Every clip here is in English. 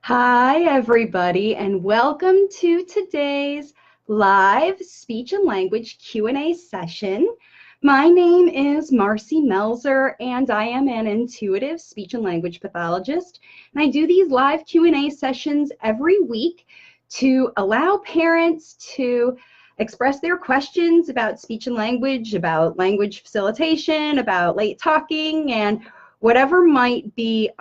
Hi, everybody, and welcome to today's live speech and language Q&A session. My name is Marcy Melzer, and I am an intuitive speech and language pathologist. And I do these live Q&A sessions every week to allow parents to express their questions about speech and language, about language facilitation, about late talking, and whatever might be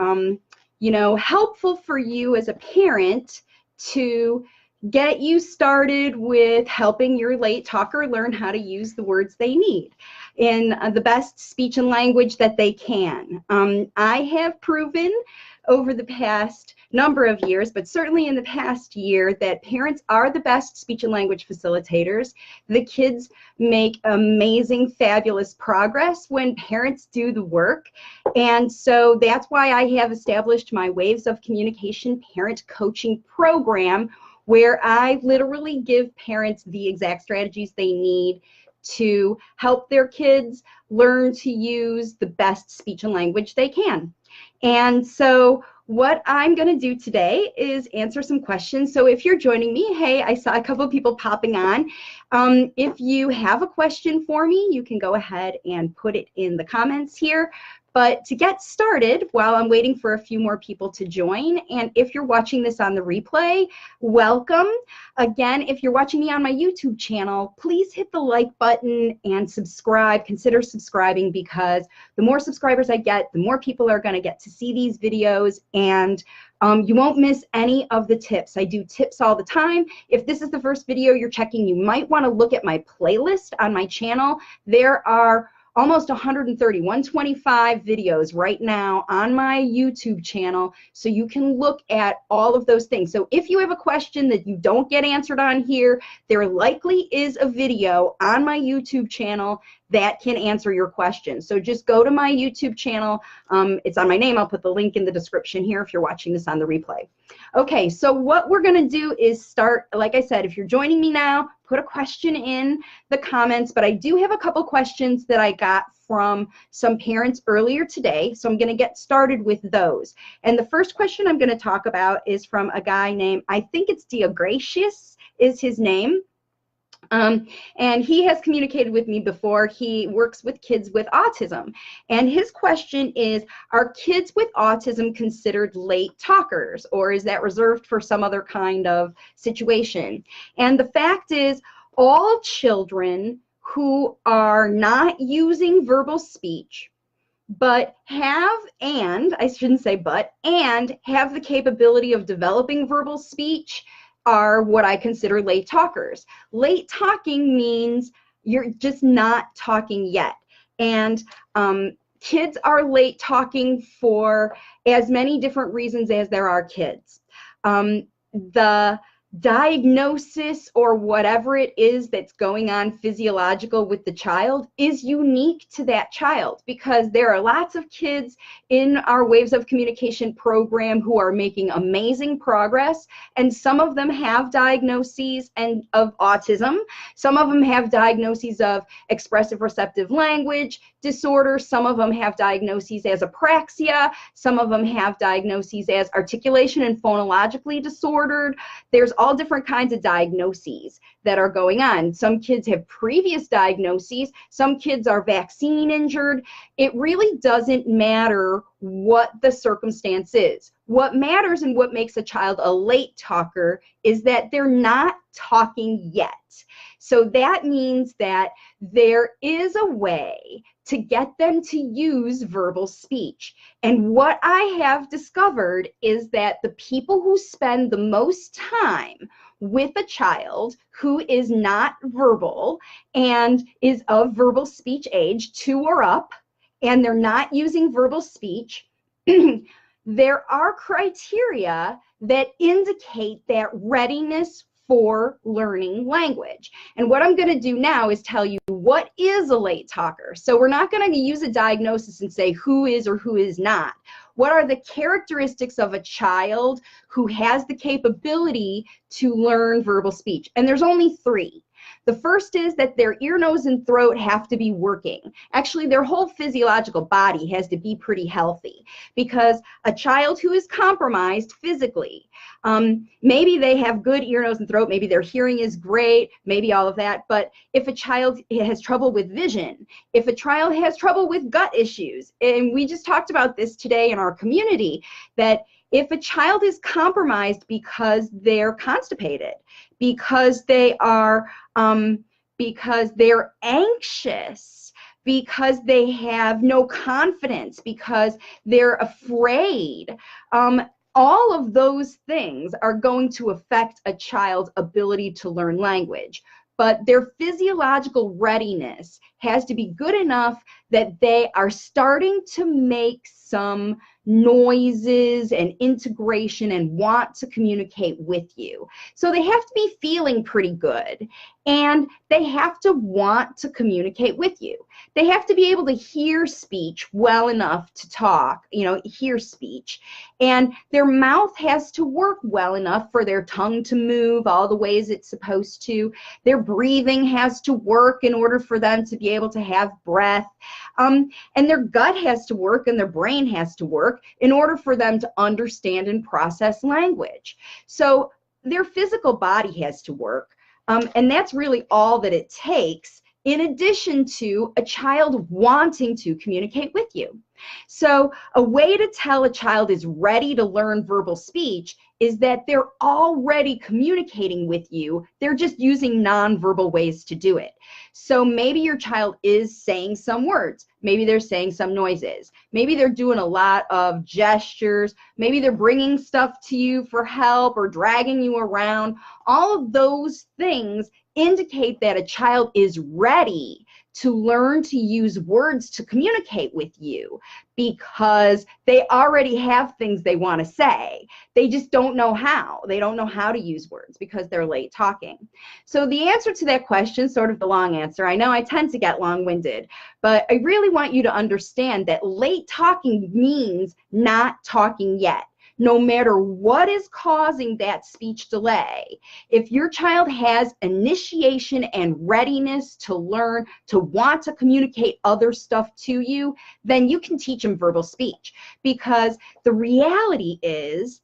helpful for you as a parent to get you started with helping your late talker learn how to use the words they need in the best speech and language that they can. I have proven over the past number of years, but certainly in the past year, that parents are the best speech and language facilitators. The kids make amazing, fabulous progress when parents do the work. And so that's why I have established my Waves of Communication Parent Coaching Program, where I literally give parents the exact strategies they need to help their kids learn to use the best speech and language they can. And so what I'm going to do today is answer some questions. So if you're joining me, hey, I saw a couple of people popping on. If you have a question for me, you can go ahead and put it in the comments here. But to get started, while I'm waiting for a few more people to join, and if you're watching this on the replay, welcome. Again, if you're watching me on my YouTube channel, please hit the like button and subscribe. Consider subscribing, because the more subscribers I get, the more people are going to get to see these videos, and you won't miss any of the tips. I do tips all the time. If this is the first video you're checking, you might want to look at my playlist on my channel. There are almost 125 videos right now on my YouTube channel, so you can look at all of those things. So if you have a question that you don't get answered on here, there likely is a video on my YouTube channel that can answer your question. So just go to my YouTube channel. It's on my name. I'll put the link in the description here if you're watching this on the replay. Okay, so what we're going to do is start, like I said, if you're joining me now, put a question in the comments, but I do have a couple questions that I got from some parents earlier today, so I'm going to get started with those. And the first question I'm going to talk about is from a guy named, I think it's Deogracius is his name. And he has communicated with me before. He works with kids with autism. And his question is, are kids with autism considered late talkers, or is that reserved for some other kind of situation? And the fact is, all children who are not using verbal speech but have, and I shouldn't say but, and have the capability of developing verbal speech are what I consider late talkers. Late talking means you're just not talking yet. And kids are late talking for as many different reasons as there are kids. The diagnosis or whatever it is that's going on physiological with the child is unique to that child, because there are lots of kids in our Waves of Communication program who are making amazing progress, and some of them have diagnoses of autism. Some of them have diagnoses of expressive receptive language disorder. Some of them have diagnoses as apraxia. Some of them have diagnoses as articulation and phonologically disordered. There's all different kinds of diagnoses that are going on. Some kids have previous diagnoses. Some kids are vaccine injured. It really doesn't matter what the circumstance is. What matters and what makes a child a late talker is that they're not talking yet. So that means that there is a way to get them to use verbal speech. And what I have discovered is that the people who spend the most time with a child who is not verbal and is of verbal speech age 2 or up, and they're not using verbal speech, there are criteria that indicate that readiness for learning language. And what I'm going to do now is tell you what is a late talker. So we're not going to use a diagnosis and say who is or who is not. What are the characteristics of a child who has the capability to learn verbal speech? And there's only 3. The first is that their ear, nose, and throat have to be working. Actually, their whole physiological body has to be pretty healthy, because a child who is compromised physically, maybe they have good ear, nose, and throat, maybe their hearing is great, maybe all of that, but if a child has trouble with vision, if a child has trouble with gut issues, and we just talked about this today in our community, that if a child is compromised because they're constipated, because they are, because they're anxious, because they have no confidence, because they're afraid, all of those things are going to affect a child's ability to learn language. But their physiological readiness has to be good enough that they are starting to make some noises and integration and want to communicate with you. So they have to be feeling pretty good, and they have to want to communicate with you. They have to be able to hear speech well enough to talk, hear speech, and their mouth has to work well enough for their tongue to move all the ways it's supposed to. Their breathing has to work in order for them to be able to have breath. And their gut has to work and their brain has to work in order for them to understand and process language. So their physical body has to work. And that's really all that it takes, in addition to a child wanting to communicate with you. So a way to tell a child is ready to learn verbal speech is that they're already communicating with you. They're just using nonverbal ways to do it. So maybe your child is saying some words. Maybe they're saying some noises. Maybe they're doing a lot of gestures. Maybe they're bringing stuff to you for help or dragging you around. All of those things indicate that a child is ready to learn to use words to communicate with you, because they already have things they want to say. They just don't know how. They don't know how to use words because they're late talking. So the answer to that question, sort of the long answer, I know I tend to get long-winded, but I really want you to understand that late talking means not talking yet. No matter what is causing that speech delay, if your child has initiation and readiness to learn, to want to communicate other stuff to you, then you can teach them verbal speech. Because the reality is,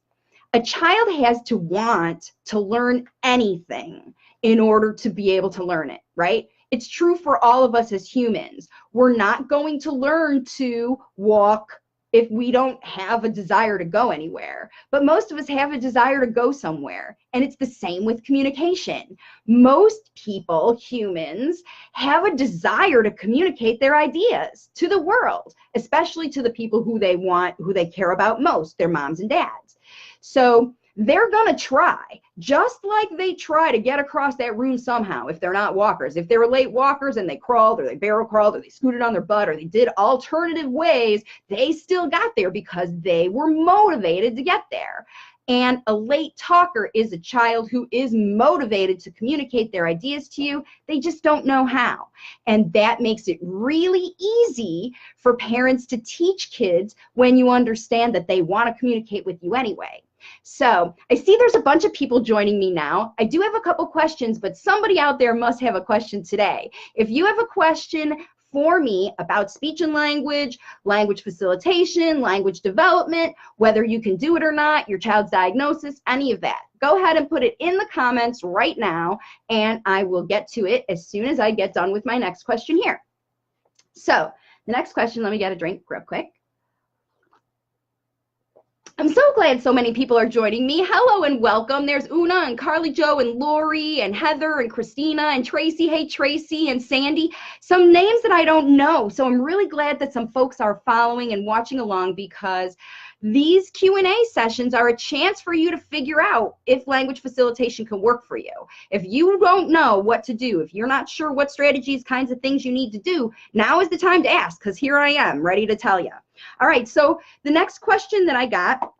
a child has to want to learn anything in order to be able to learn it, right? It's true for all of us as humans. We're not going to learn to walk if we don't have a desire to go anywhere. But most of us have a desire to go somewhere. And it's the same with communication. Most people, humans, have a desire to communicate their ideas to the world, especially to the people who they want, who they care about most, their moms and dads. So they're going to try, just like they try to get across that room somehow if they're not walkers. If they were late walkers and they crawled or they barrel crawled or they scooted on their butt or they did alternative ways, they still got there because they were motivated to get there. And a late talker is a child who is motivated to communicate their ideas to you. They just don't know how. And that makes it really easy for parents to teach kids when you understand that they want to communicate with you anyway. So I see there's a bunch of people joining me now. I do have a couple questions, but somebody out there must have a question today. If you have a question for me about speech and language, language facilitation, language development, whether you can do it or not, your child's diagnosis, any of that, go ahead and put it in the comments right now, and I will get to it as soon as I get done with my next question here. So the next question, let me get a drink real quick. I'm so glad so many people are joining me. Hello and welcome. There's Una and Carly Jo and Lori and Heather and Christina and Tracy. Hey, Tracy and Sandy. Some names that I don't know. So I'm really glad that some folks are following and watching along, because these Q&A sessions are a chance for you to figure out if language facilitation can work for you. If you don't know what to do, if you're not sure what strategies, kinds of things you need to do, now is the time to ask, because here I am ready to tell you. All right, so the next question that I got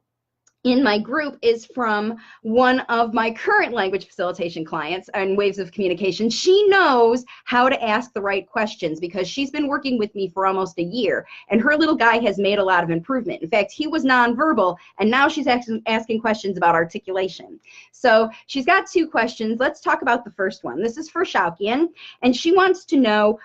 in my group is from one of my current language facilitation clients and Waves of Communication. She knows how to ask the right questions because she's been working with me for almost a year, and her little guy has made a lot of improvement. In fact, he was nonverbal, and now she's asking questions about articulation. So she's got 2 questions. Let's talk about the first one. This is for Shaukian, and she wants to know,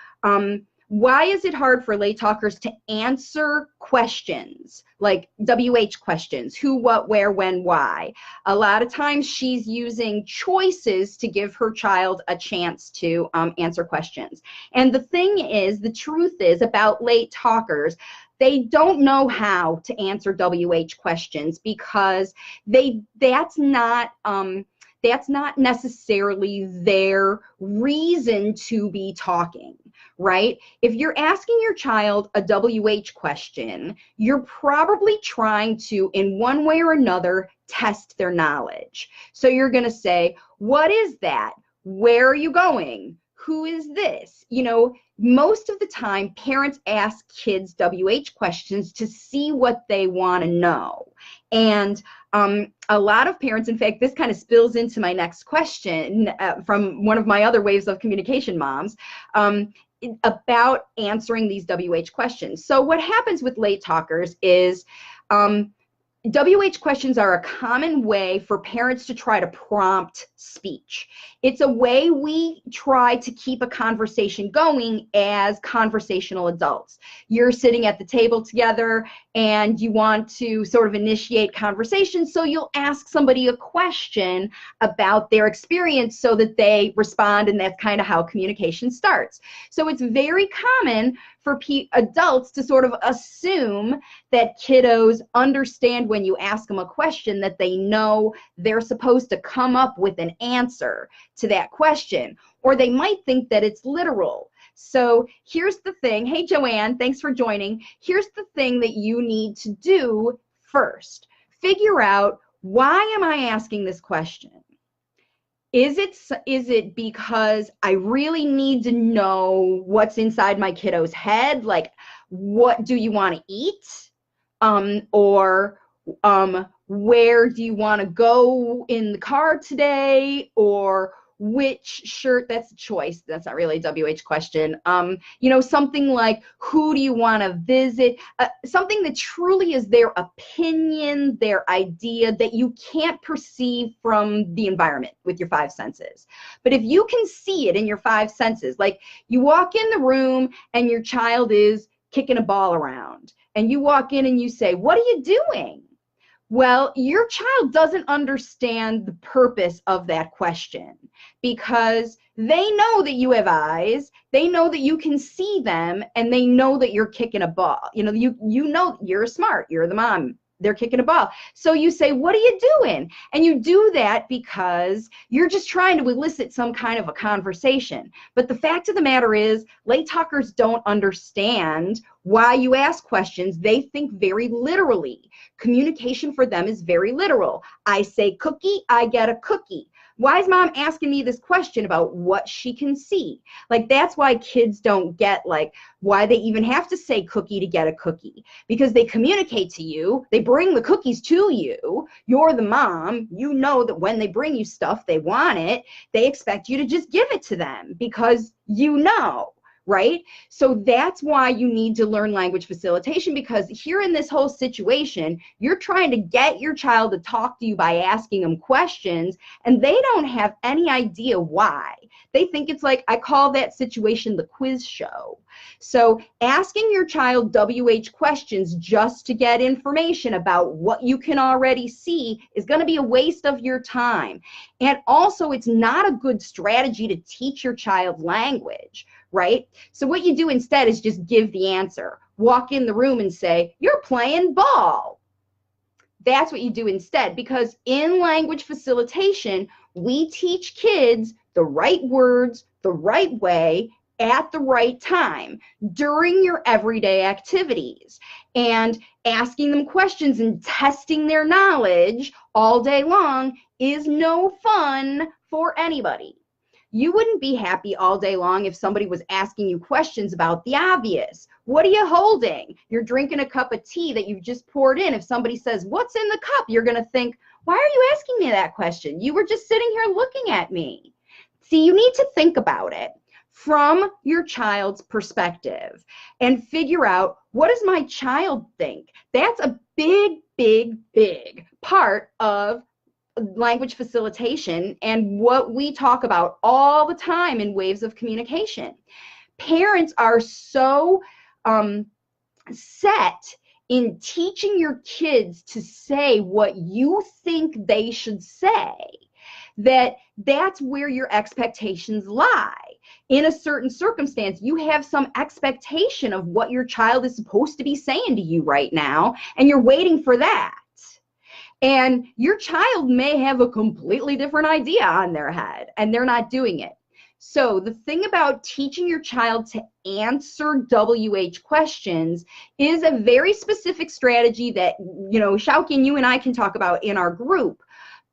why is it hard for late talkers to answer questions, like WH questions, who, what, where, when, why? A lot of times she's using choices to give her child a chance to answer questions. And the thing is, the truth is about late talkers, they don't know how to answer WH questions because that's not necessarily their reason to be talking, right? If you're asking your child a WH question, you're probably trying to, in one way or another, test their knowledge. So you're going to say, what is that? Where are you going? Who is this? You know, most of the time, parents ask kids WH questions to see what they want to know. And a lot of parents, in fact, this kind of spills into my next question from one of my other Waves of Communication moms, about answering these WH questions. So what happens with late talkers is WH questions are a common way for parents to try to prompt speech. It's a way we try to keep a conversation going as conversational adults. You're sitting at the table together and you want to sort of initiate conversation, so you'll ask somebody a question about their experience so that they respond, and that's kind of how communication starts. So it's very common for adults to sort of assume that kiddos understand when you ask them a question that they know they're supposed to come up with an answer to that question, or they might think that it's literal. So here's the thing. Hey, Joanne, thanks for joining. Here's the thing that you need to do first. Figure out, why am I asking this question? Is it because I really need to know what's inside my kiddo's head? Like, what do you want to eat? Or where do you want to go in the car today? Or which shirt? That's a choice. That's not really a WH question. You know, something like, who do you want to visit? Something that truly is their opinion, their idea, that you can't perceive from the environment with your 5 senses. But if you can see it in your 5 senses, like you walk in the room and your child is kicking a ball around, and you walk in and you say, what are you doing? Well, your child doesn't understand the purpose of that question, because they know that you have eyes, they know that you can see them, and they know that you're kicking a ball. You know you're smart, you're the mom, they're kicking a ball. So you say, what are you doing? And you do that because you're just trying to elicit some kind of a conversation. But the fact of the matter is, late talkers don't understand why you ask questions. They think very literally. Communication for them is very literal. I say cookie, I get a cookie. Why is mom asking me this question about what she can see? Like, that's why kids don't get, like, why they even have to say cookie to get a cookie. Because they communicate to you, they bring the cookies to you, you're the mom, you know that when they bring you stuff, they want it, they expect you to just give it to them because you know. Right? So that's why you need to learn language facilitation, because here in this whole situation, you're trying to get your child to talk to you by asking them questions, and they don't have any idea why. They think it's like, I call that situation the quiz show. So asking your child WH questions just to get information about what you can already see is going to be a waste of your time. And also, it's not a good strategy to teach your child language, right? So what you do instead is just give the answer. Walk in the room and say, you're playing ball. That's what you do instead, because in language facilitation, we teach kids the right words, the right way, at the right time during your everyday activities. And asking them questions and testing their knowledge all day long is no fun for anybody. You wouldn't be happy all day long if somebody was asking you questions about the obvious. What are you holding? You're drinking a cup of tea that you've just poured in. If somebody says, what's in the cup? You're going to think, why are you asking me that question? You were just sitting here looking at me. See, you need to think about it from your child's perspective and figure out, what does my child think? That's a big, big, big part of language facilitation and what we talk about all the time in waves of communication. Parents are so set in teaching your kids to say what you think they should say that's where your expectations lie. In a certain circumstance, you have some expectation of what your child is supposed to be saying to you right now, and you're waiting for that. And your child may have a completely different idea on their head, and they're not doing it. So the thing about teaching your child to answer WH questions is a very specific strategy that, Shauki, you and I can talk about in our group.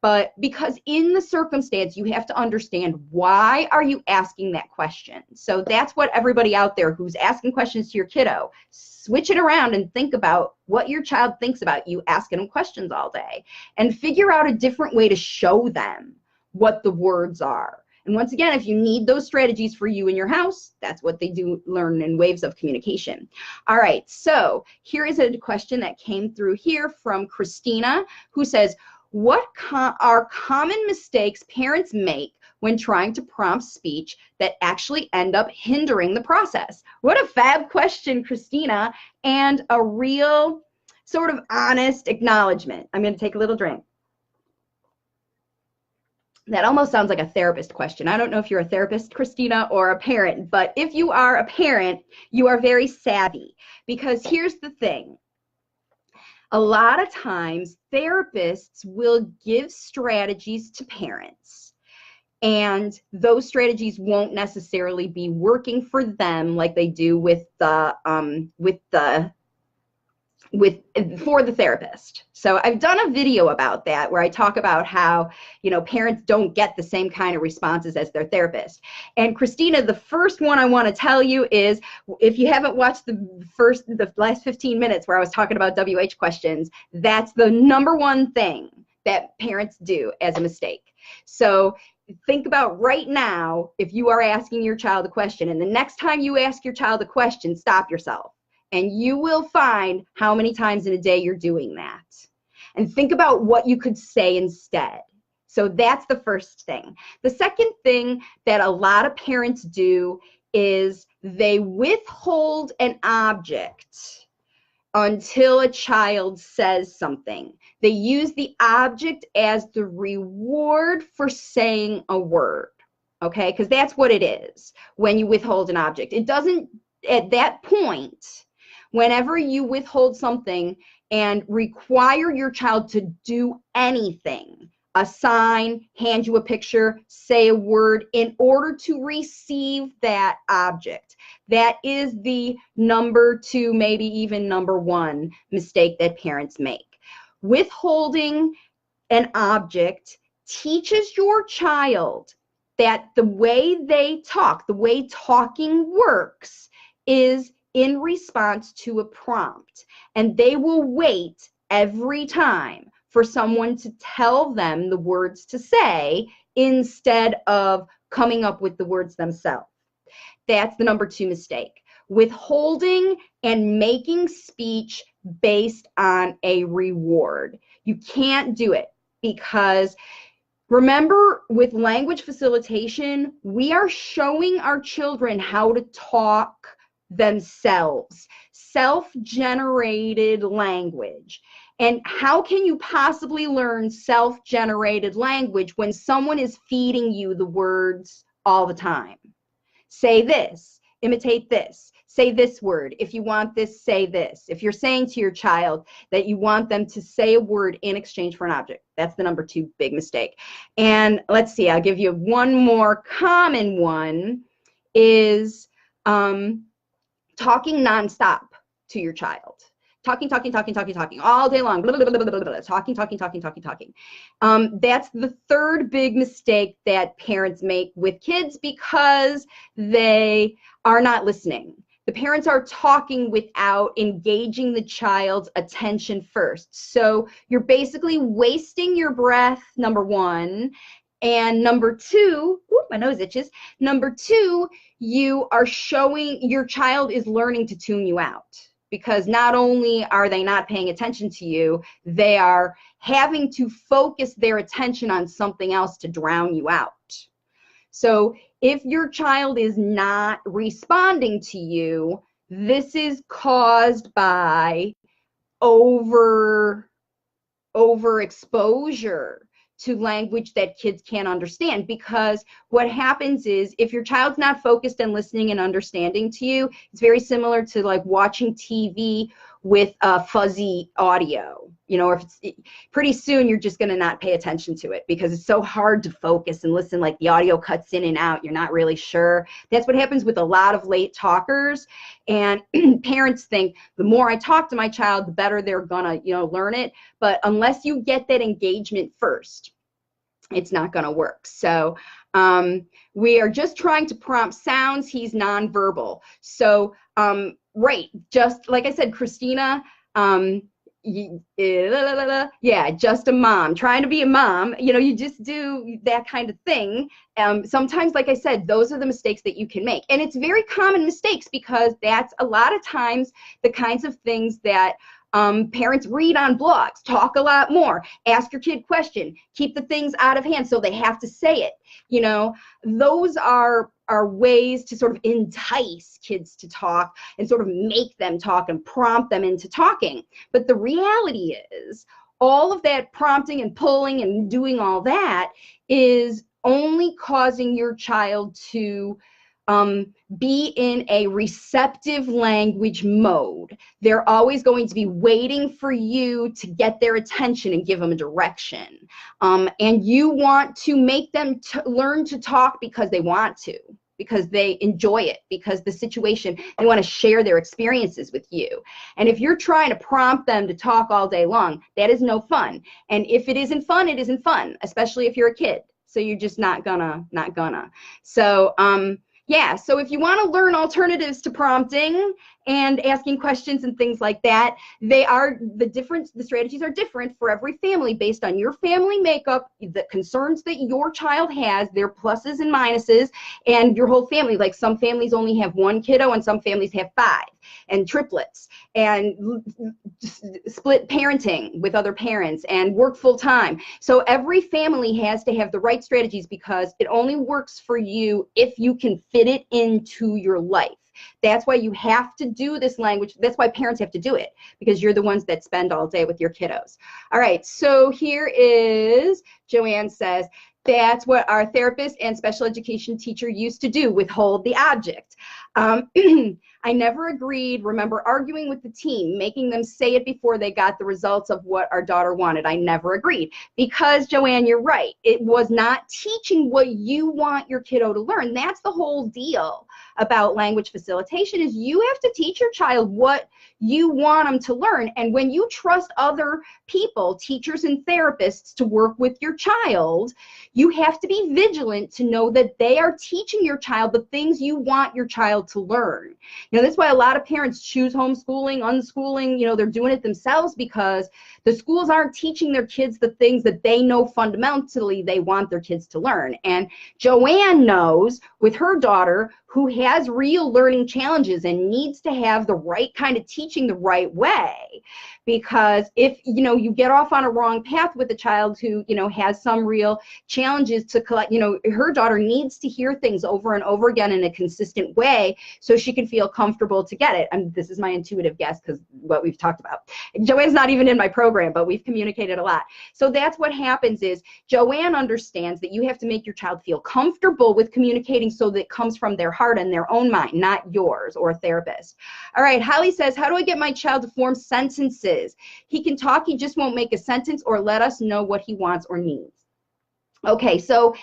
But because in the circumstance, you have to understand, why are you asking that question? So that's what everybody out there who's asking questions to your kiddo, switch it around and think about what your child thinks about you asking them questions all day, and figure out a different way to show them what the words are. And once again, if you need those strategies for you in your house, that's what they do learn in waves of communication. All right, so here is a question that came through here from Christina, who says, what are common mistakes parents make when trying to prompt speech that actually end up hindering the process? What a fab question, Christina, and a real sort of honest acknowledgement. I'm going to take a little drink. That almost sounds like a therapist question. I don't know if you're a therapist, Christina, or a parent, but if you are a parent, you are very savvy, because here's the thing. A lot of times, therapists will give strategies to parents, and those strategies won't necessarily be working for them like they do for the therapist. So I've done a video about that where I talk about how, parents don't get the same kind of responses as their therapist. And Christina, the first one I want to tell you is, if you haven't watched the last 15 minutes where I was talking about WH questions, that's the number one thing that parents do as a mistake. So think about right now, if you are asking your child a question, and the next time you ask your child a question, stop yourself. And you will find how many times in a day you're doing that. And think about what you could say instead. So that's the first thing. The second thing that a lot of parents do is they withhold an object until a child says something. They use the object as the reward for saying a word, okay? Because that's what it is when you withhold an object. It doesn't, at that point, whenever you withhold something and require your child to do anything, a sign, hand you a picture, say a word, in order to receive that object, that is the number 2, maybe even number 1 mistake that parents make. Withholding an object teaches your child that the way they talk, the way talking works, is in response to a prompt, and they will wait every time for someone to tell them the words to say instead of coming up with the words themselves. That's the number 2 mistake. Withholding and making speech based on a reward. You can't do it, because remember, with language facilitation, we are showing our children how to talk themselves, self-generated language. And how can you possibly learn self-generated language when someone is feeding you the words all the time? Say this, imitate this, say this word. If you want this, say this. If you're saying to your child that you want them to say a word in exchange for an object, that's the number 2 big mistake. And let's see, I'll give you one more common one, is talking nonstop to your child. Talking, talking, talking, talking, talking, all day long, blah, blah, blah, blah, blah, blah, talking, talking, talking, talking, talking. That's the third big mistake that parents make with kids because they are not listening. The parents are talking without engaging the child's attention first. So you're basically wasting your breath, number one. And number two, ooh, my nose itches. Number two, you are showing your child is learning to tune you out. Because not only are they not paying attention to you, they are having to focus their attention on something else to drown you out. So if your child is not responding to you, this is caused by overexposure to language that kids can't understand. Because what happens is if your child's not focused and listening and understanding to you, it's very similar to like watching TV with fuzzy audio. You know, if it's pretty soon you're just going to not pay attention to it because it's so hard to focus and listen, like the audio cuts in and out. You're not really sure. That's what happens with a lot of late talkers. And parents think the more I talk to my child, the better they're going to, you know, learn it. But unless you get that engagement first, it's not going to work. So we are just trying to prompt sounds. He's nonverbal. So, right, just like I said, Christina, yeah, just a mom, trying to be a mom, you know, you just do that kind of thing. Sometimes, like I said, those are the mistakes that you can make. And it's very common mistakes because that's a lot of times the kinds of things that parents read on blogs. Talk a lot more, ask your kid question, keep the things out of hand so they have to say it. You know, those are ways to sort of entice kids to talk and sort of make them talk and prompt them into talking. But the reality is all of that prompting and pulling and doing all that is only causing your child to be in a receptive language mode. They're always going to be waiting for you to get their attention and give them a direction. And you want to make them learn to talk because they want to, because they enjoy it, because the situation, they want to share their experiences with you. And if you're trying to prompt them to talk all day long, that is no fun. And if it isn't fun, it isn't fun, especially if you're a kid. So you're just not gonna. So, yeah, so if you want to learn alternatives to prompting and asking questions and things like that, the strategies are different for every family based on your family makeup, the concerns that your child has, their pluses and minuses, and your whole family. Like some families only have one kiddo and some families have 5, and triplets, and split parenting with other parents, and work full time. So every family has to have the right strategies because it only works for you if you can fit it into your life. That's why you have to do this language. That's why parents have to do it, because you're the ones that spend all day with your kiddos. All right, so here is, Joanne says, that's what our therapist and special education teacher used to do, withhold the object. I never agreed. Remember arguing with the team, making them say it before they got the results of what our daughter wanted. I never agreed. Because, Joanne, you're right. It was not teaching what you want your kiddo to learn. That's the whole deal about language facilitation, is you have to teach your child what you want them to learn. And when you trust other people, teachers and therapists, to work with your child, you have to be vigilant to know that they are teaching your child the things you want your child to learn. You know, that's why a lot of parents choose homeschooling, unschooling, you know, they're doing it themselves because the schools aren't teaching their kids the things that they know fundamentally they want their kids to learn. And Joanne knows with her daughter, who has real learning challenges and needs to have the right kind of teaching the right way. Because if, you know, you get off on a wrong path with a child who, you know, has some real challenges to collect, you know, her daughter needs to hear things over and over again in a consistent way so she can feel comfortable to get it. And this is my intuitive guess because what we've talked about. Joanne's not even in my program, but we've communicated a lot. So that's what happens is Joanne understands that you have to make your child feel comfortable with communicating so that it comes from their heart and their own mind, not yours or a therapist. All right, Holly says, how do I get my child to form sentences? He can talk, he just won't make a sentence or let us know what he wants or needs. Okay, so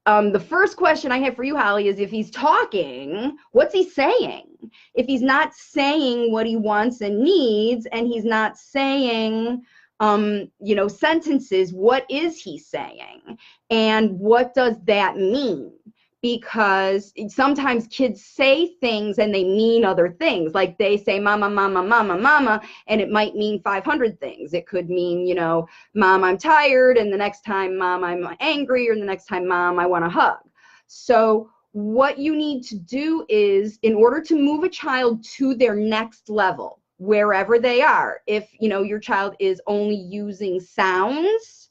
the first question I have for you, Holly, is if he's talking, what's he saying? If he's not saying what he wants and needs, and he's not saying, sentences, what is he saying? And what does that mean? Because sometimes kids say things and they mean other things. Like they say mama, mama, mama, mama, and it might mean 500 things. It could mean, mom, I'm tired, and the next time, mom, I'm angry, or the next time, mom, I want a hug. So what you need to do is, in order to move a child to their next level, wherever they are, if, your child is only using sounds,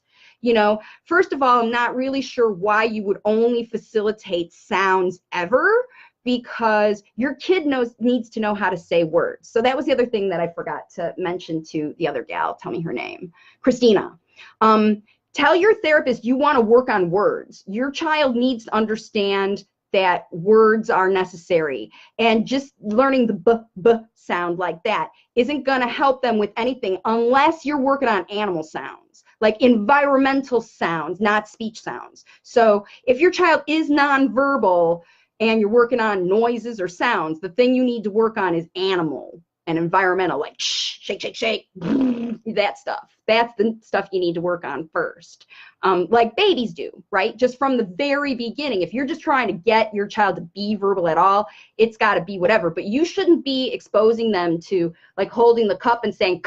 first of all, I'm not really sure why you would only facilitate sounds ever, because your kid needs to know how to say words. So that was the other thing that I forgot to mention to the other gal. Tell me her name. Christina. Tell your therapist you want to work on words. Your child needs to understand that words are necessary, and just learning the b sound like that isn't going to help them with anything unless you're working on animal sounds, like environmental sounds, not speech sounds. So if your child is nonverbal and you're working on noises or sounds, the thing you need to work on is animal and environmental, like shake, shake, shake, that stuff. That's the stuff you need to work on first, like babies do, right? Just from the very beginning. If you're just trying to get your child to be verbal at all, it's got to be whatever. But you shouldn't be exposing them to like holding the cup and saying,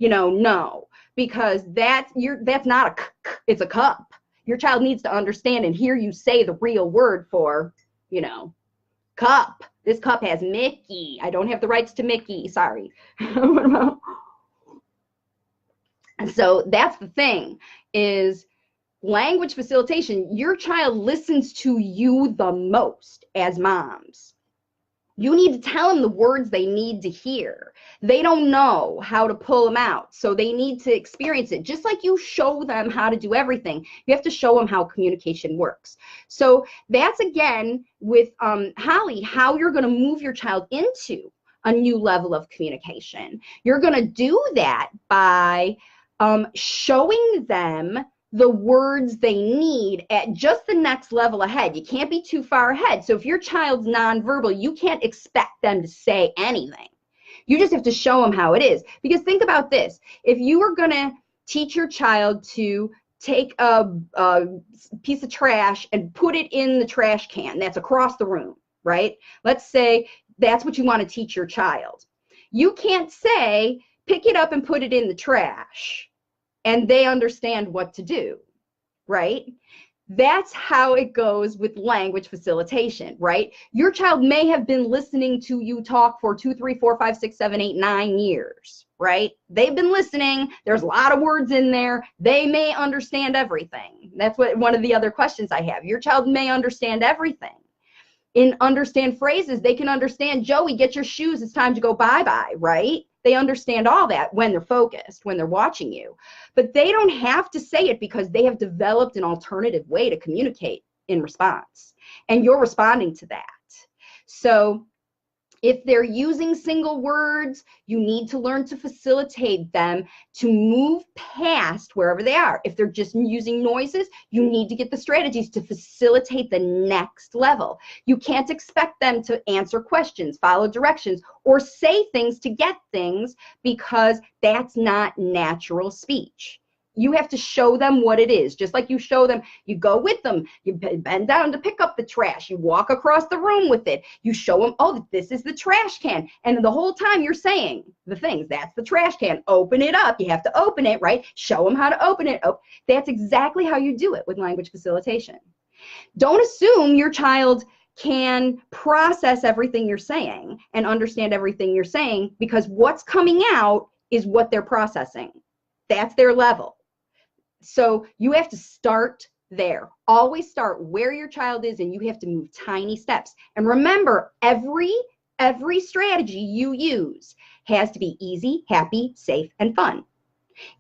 no, because that's not a it's a cup. Your child needs to understand and hear you say the real word for, cup. This cup has Mickey. I don't have the rights to Mickey. Sorry. And so that's the thing, is language facilitation. Your child listens to you the most as moms. You need to tell them the words they need to hear. They don't know how to pull them out, so they need to experience it. Just like you show them how to do everything, you have to show them how communication works. So that's, again, with Holly, how you're going to move your child into a new level of communication. You're going to do that by showing them the words they need at just the next level ahead. You can't be too far ahead. So if your child's nonverbal, you can't expect them to say anything. You just have to show them how it is. Because think about this. If you were going to teach your child to take a piece of trash and put it in the trash can that's across the room, right? Let's say that's what you want to teach your child. You can't say, pick it up and put it in the trash, and they understand what to do, right? That's how it goes with language facilitation, right? Your child may have been listening to you talk for 2, 3, 4, 5, 6, 7, 8, 9 years, right? They've been listening. There's a lot of words in there. They may understand everything. That's one of the other questions I have. Your child may understand everything. Understand phrases. They can understand, Joey, get your shoes. It's time to go bye-bye, right? They understand all that when they're focused, when they're watching you. But they don't have to say it because they have developed an alternative way to communicate in response. And you're responding to that. So if they're using single words, you need to learn to facilitate them to move past wherever they are. If they're just using noises, you need to get the strategies to facilitate the next level. You can't expect them to answer questions, follow directions, or say things to get things, because that's not natural speech. You have to show them what it is. Just like you show them, you go with them, you bend down to pick up the trash, you walk across the room with it, you show them, oh, this is the trash can. And the whole time you're saying the things, that's the trash can, open it up, you have to open it, right? Show them how to open it. Oh, that's exactly how you do it with language facilitation. Don't assume your child can process everything you're saying and understand everything you're saying, because what's coming out is what they're processing. That's their level. So you have to start there. Always start where your child is, and you have to move tiny steps. And remember, every strategy you use has to be easy, happy, safe, and fun.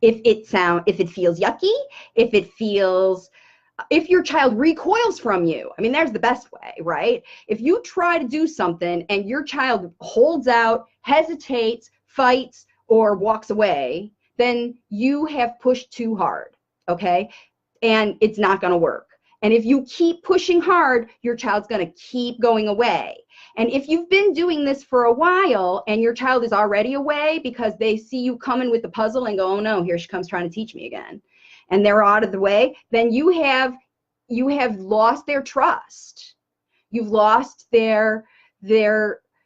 If it feels yucky, if your child recoils from you, I mean, there's the best way, right? If you try to do something and your child holds out, hesitates, fights, or walks away, then you have pushed too hard. Okay, and it's not going to work. And if you keep pushing hard, your child's going to keep going away. And if you've been doing this for a while and your child is already away because they see you coming with the puzzle and go, oh no, here she comes trying to teach me again, and they're out of the way, then you have lost their trust. You've lost their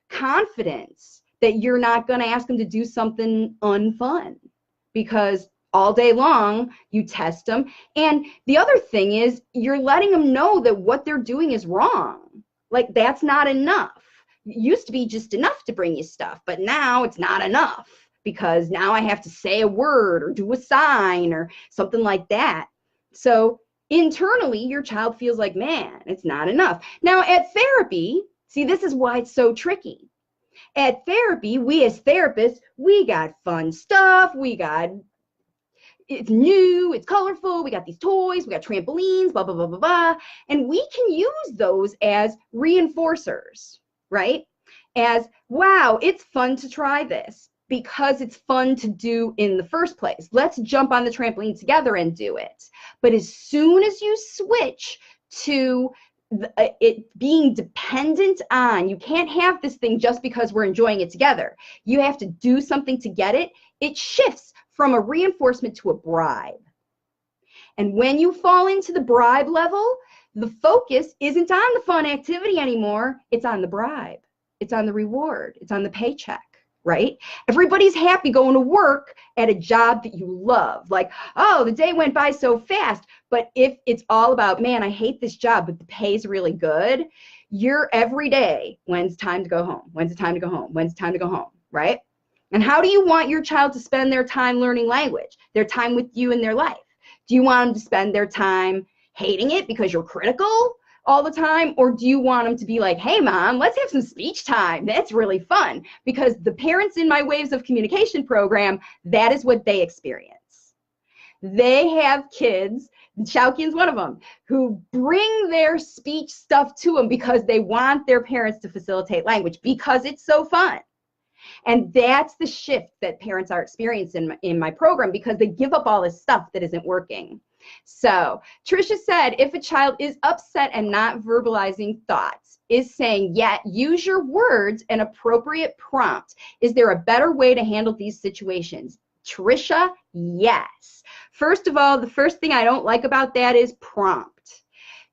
confidence that you're not going to ask them to do something unfun, because all day long you test them. And the other thing is, you're letting them know that what they're doing is wrong. Like, that's not enough. It used to be just enough to bring you stuff, but now it's not enough, because now I have to say a word or do a sign or something like that. So internally, your child feels like, man, it's not enough. Now at therapy, see, this is why it's so tricky. At therapy, we as therapists, we got fun stuff. It's new, it's colorful, we got these toys, we got trampolines, blah, blah, blah, blah, blah. And we can use those as reinforcers, right? As, wow, it's fun to try this because it's fun to do in the first place. Let's jump on the trampoline together and do it. But as soon as you switch to it being dependent on, you can't have this thing just because we're enjoying it together. You have to do something to get it. It shifts from a reinforcement to a bribe. And when you fall into the bribe level, the focus isn't on the fun activity anymore. It's on the bribe. It's on the reward. It's on the paycheck, right? Everybody's happy going to work at a job that you love. Like, oh, the day went by so fast. But if it's all about, man, I hate this job, but the pay's really good, you're every day, when's it time to go home? When's it time to go home? When's it time to go home, right? And how do you want your child to spend their time learning language, their time with you in their life? Do you want them to spend their time hating it because you're critical all the time? Or do you want them to be like, hey, mom, let's have some speech time. That's really fun. Because the parents in my Waves of Communication program, that is what they experience. They have kids, Shaukian's one of them, who bring their speech stuff to them because they want their parents to facilitate language because it's so fun. And that's the shift that parents are experiencing in my program, because they give up all this stuff that isn't working. So Tricia said, if a child is upset and not verbalizing thoughts, is saying, yeah, use your words and appropriate prompt. Is there a better way to handle these situations? Tricia, yes. First of all, the first thing I don't like about that is prompt.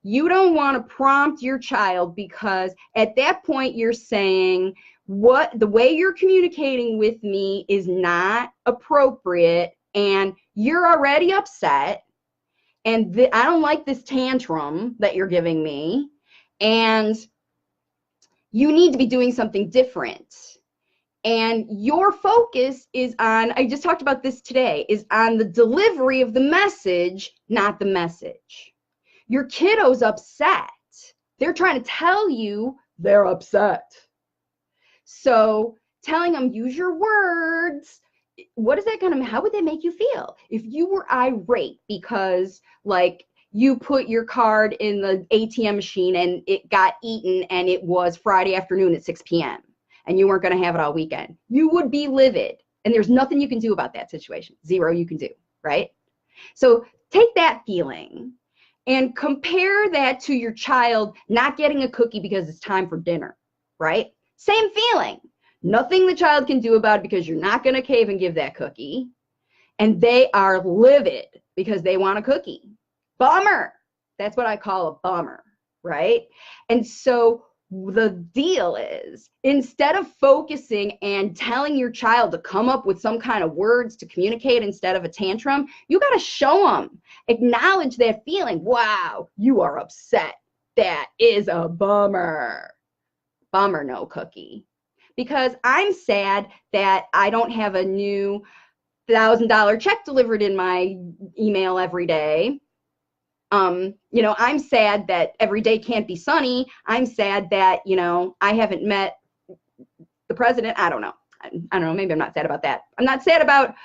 You don't want to prompt your child, because at that point you're saying, the way you're communicating with me is not appropriate, and you're already upset, and I don't like this tantrum that you're giving me, and you need to be doing something different. And your focus is on, I just talked about this today, is on the delivery of the message, not the message. Your kiddo's upset. They're trying to tell you they're upset. So telling them, use your words, what is that going to, how would that make you feel? If you were irate because, like, you put your card in the ATM machine and it got eaten and it was Friday afternoon at 6 p.m. and you weren't going to have it all weekend, you would be livid. And there's nothing you can do about that situation. Zero you can do, right? So take that feeling and compare that to your child not getting a cookie because it's time for dinner, right? Same feeling. Nothing the child can do about it because you're not going to cave and give that cookie. And they are livid because they want a cookie. Bummer. That's what I call a bummer, right? And so the deal is, instead of focusing and telling your child to come up with some kind of words to communicate instead of a tantrum, you got to show them. Acknowledge that feeling. Wow, you are upset. That is a bummer. Bummer, no cookie. Because I'm sad that I don't have a new $1,000 check delivered in my email every day. You know, I'm sad that every day can't be sunny. I'm sad that, you know, I haven't met the president. I don't know. Maybe I'm not sad about that. I'm not sad about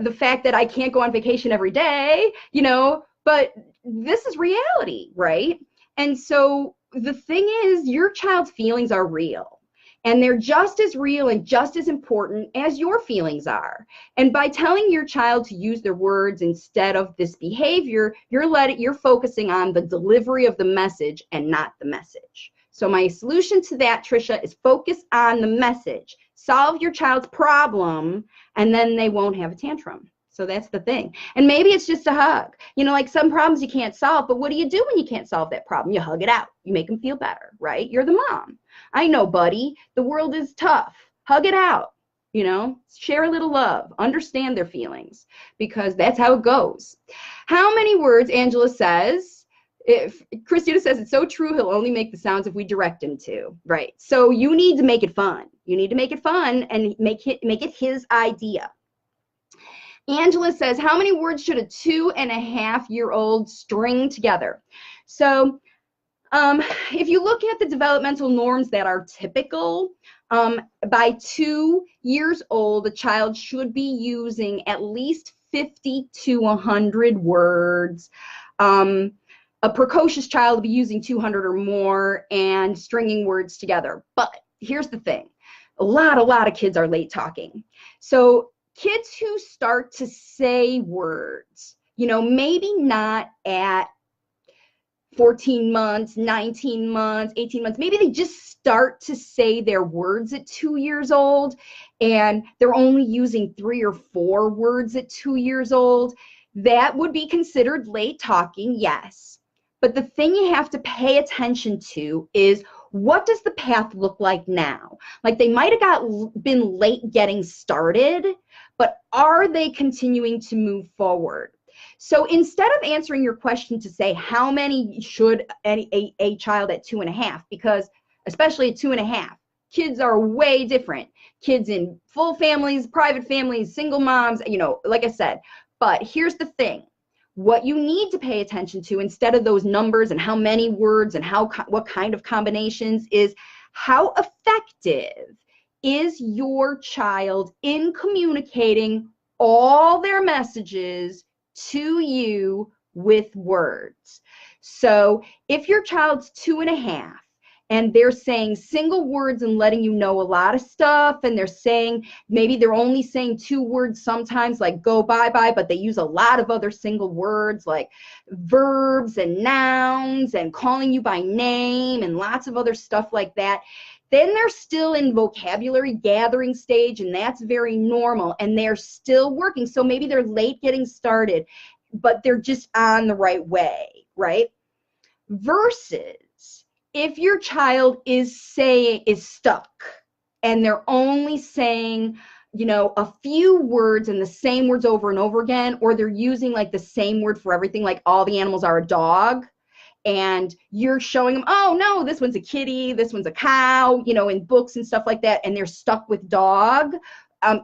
the fact that I can't go on vacation every day, you know, but this is reality, right? And so the thing is, your child's feelings are real. And they're just as real and just as important as your feelings are. And by telling your child to use their words instead of this behavior, you're focusing on the delivery of the message and not the message. So my solution to that, Trisha, is focus on the message. Solve your child's problem, and then they won't have a tantrum. So that's the thing. And maybe it's just a hug. You know, like some problems you can't solve, but what do you do when you can't solve that problem? You hug it out. You make them feel better, right? You're the mom. I know, buddy. The world is tough. Hug it out. You know, share a little love. Understand their feelings, because that's how it goes. How many words, Angela says, if Christina says it's so true, he'll only make the sounds if we direct him to. Right. So you need to make it fun. You need to make it fun and make it his idea. Angela says, how many words should a 2.5-year-old string together? So if you look at the developmental norms that are typical, by 2 years old, a child should be using at least 50 to 100 words. A precocious child will be using 200 or more and stringing words together. But here's the thing. A lot of kids are late talking. So kids who start to say words, you know, maybe not at 14 months, 19 months, 18 months, maybe they just start to say their words at 2 years old, and they're only using 3 or 4 words at 2 years old. That would be considered late talking, yes. But the thing you have to pay attention to is, what does the path look like now? Like, they might have been late getting started, but are they continuing to move forward? So instead of answering your question to say how many should a child at 2.5, because especially at 2.5, kids are way different. Kids in full families, private families, single moms, you know, like I said. But here's the thing. What you need to pay attention to, instead of those numbers and how many words and what kind of combinations, is how effective is your child in communicating all their messages to you with words. So if your child's 2.5 and they're saying single words and letting you know a lot of stuff, and they're saying, maybe they're only saying 2 words sometimes, like go bye-bye, but they use a lot of other single words like verbs and nouns and calling you by name and lots of other stuff like that, then they're still in vocabulary gathering stage, and that's very normal, and they're still working. So maybe they're late getting started, but they're just on the right way, right? Versus if your child is stuck and they're only saying, you know, a few words and the same words over and over again, or they're using like the same word for everything, like all the animals are a dog, and you're showing them, oh no, this one's a kitty, this one's a cow, you know, in books and stuff like that, and they're stuck with dog,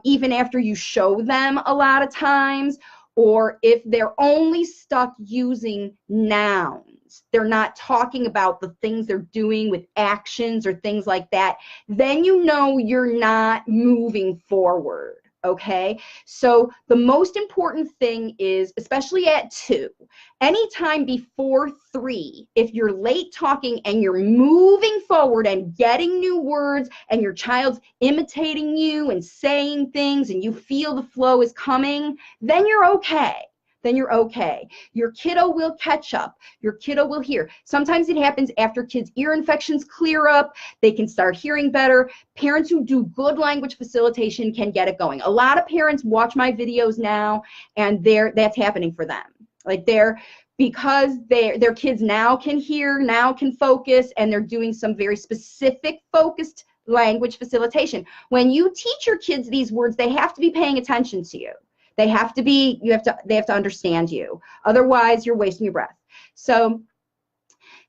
even after you show them a lot of times. Or if they're only stuck using nouns, they're not talking about the things they're doing with actions or things like that, then you know you're not moving forward. Okay, so the most important thing is, especially at 2, anytime before 3, if you're late talking and you're moving forward and getting new words and your child's imitating you and saying things and you feel the flow is coming, then you're okay. Then you're okay. Your kiddo will catch up. Your kiddo will hear. Sometimes it happens after kids' ear infections clear up. They can start hearing better. Parents who do good language facilitation can get it going. A lot of parents watch my videos now, and that's happening for them. Like because their kids now can hear, now can focus, and they're doing some very specific focused language facilitation. When you teach your kids these words, they have to be paying attention to you. They have to understand you. Otherwise, you're wasting your breath. So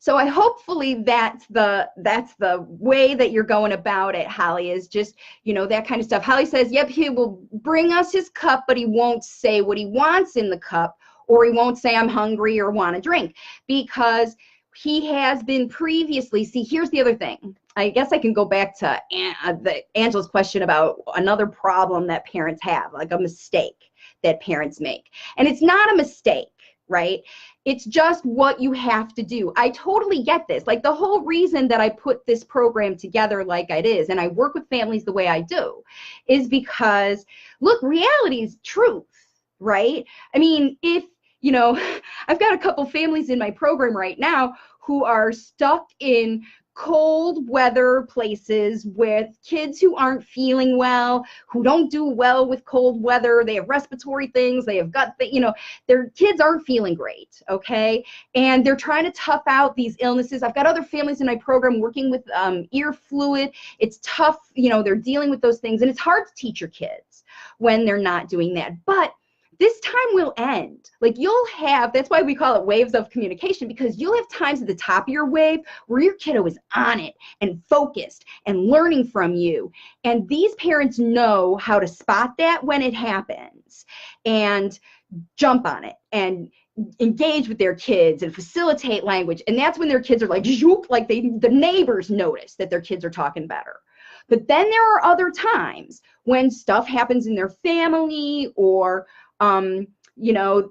I hopefully that's the way that you're going about it, Holly, is just, you know, that kind of stuff. Holly says, yep, he will bring us his cup, but he won't say what he wants in the cup, or he won't say I'm hungry or want a drink, because he has been previously. See, here's the other thing. I guess I can go back to Angela's question about another problem that parents have, like a mistake that parents make. And it's not a mistake, right? It's just what you have to do. I totally get this. Like, the whole reason that I put this program together like it is, and I work with families the way I do, is because, look, reality is truth, right? I mean, if, you know, I've got a couple families in my program right now who are stuck in cold weather places with kids who aren't feeling well, who don't do well with cold weather. They have respiratory things, they have gut, you know, their kids aren't feeling great, okay? And they're trying to tough out these illnesses. I've got other families in my program working with ear fluid. It's tough, you know, they're dealing with those things, and it's hard to teach your kids when they're not doing that. But this time will end. Like, you'll have, that's why we call it waves of communication, because you'll have times at the top of your wave where your kiddo is on it and focused and learning from you. And these parents know how to spot that when it happens and jump on it and engage with their kids and facilitate language. And that's when their kids are like, zoop, like the neighbors notice that their kids are talking better. But then there are other times when stuff happens in their family, or you know,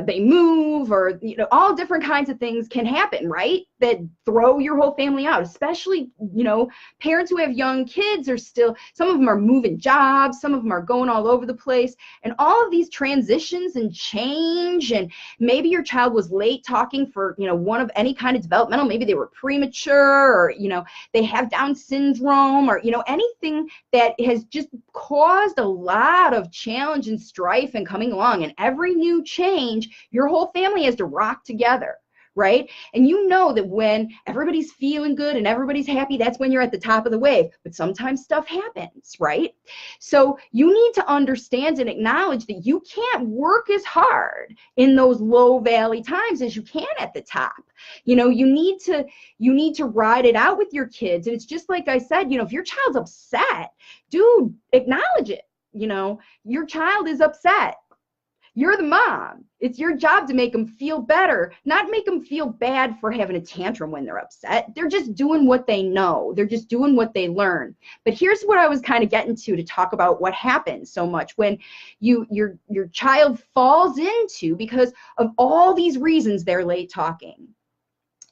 they move, or, you know, all different kinds of things can happen, right? That throw your whole family out, especially, you know, parents who have young kids are still, some of them are moving jobs, some of them are going all over the place, and all of these transitions and change, and maybe your child was late talking for, you know, one of any kind of developmental, maybe they were premature, or, you know, they have Down syndrome, or, you know, anything that has just caused a lot of challenge and strife and coming along. And every new change, your whole family has to rock together, right? And you know that when everybody's feeling good and everybody's happy, that's when you're at the top of the wave. But sometimes stuff happens, right? So you need to understand and acknowledge that you can't work as hard in those low valley times as you can at the top. You know, you need to ride it out with your kids. And it's just like I said, you know, if your child's upset, dude, acknowledge it. You know, your child is upset. You're the mom. It's your job to make them feel better, not make them feel bad for having a tantrum when they're upset. They're just doing what they know. They're just doing what they learn. But here's what I was kind of getting to talk about what happens so much when your child falls into, because of all these reasons they're late talking.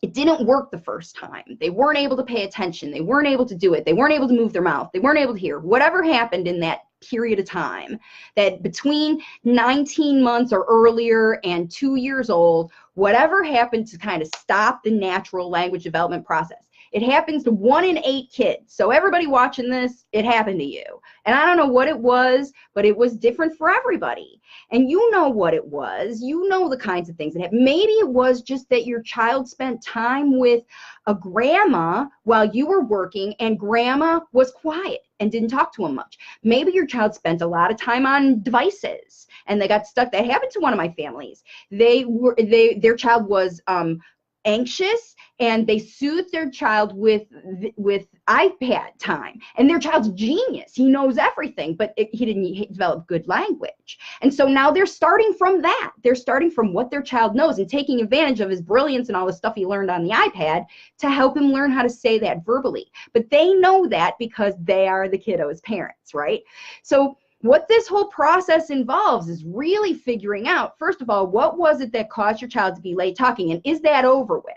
It didn't work the first time. They weren't able to pay attention. They weren't able to do it. They weren't able to move their mouth. They weren't able to hear. Whatever happened in that period of time, that between 19 months or earlier and 2 years old, whatever happened to kind of stop the natural language development process. It happens to 1 in 8 kids. So everybody watching this, it happened to you. And I don't know what it was, but it was different for everybody. And you know what it was. You know the kinds of things that happened. Maybe it was just that your child spent time with a grandma while you were working, and grandma was quiet and didn't talk to him much. Maybe your child spent a lot of time on devices and they got stuck. That happened to one of my families. Their child was anxious, and they soothed their child with iPad time. And their child's genius. He knows everything, but he didn't develop good language. And so now they're starting from that. They're starting from what their child knows and taking advantage of his brilliance and all the stuff he learned on the iPad to help him learn how to say that verbally. But they know that because they are the kiddo's parents, right? So what this whole process involves is really figuring out, first of all, what was it that caused your child to be late talking, and is that over with?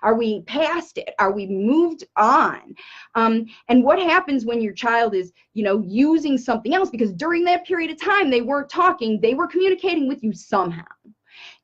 Are we past it? Are we moved on? And what happens when your child is, you know, using something else? Because during that period of time, they weren't talking, they were communicating with you somehow.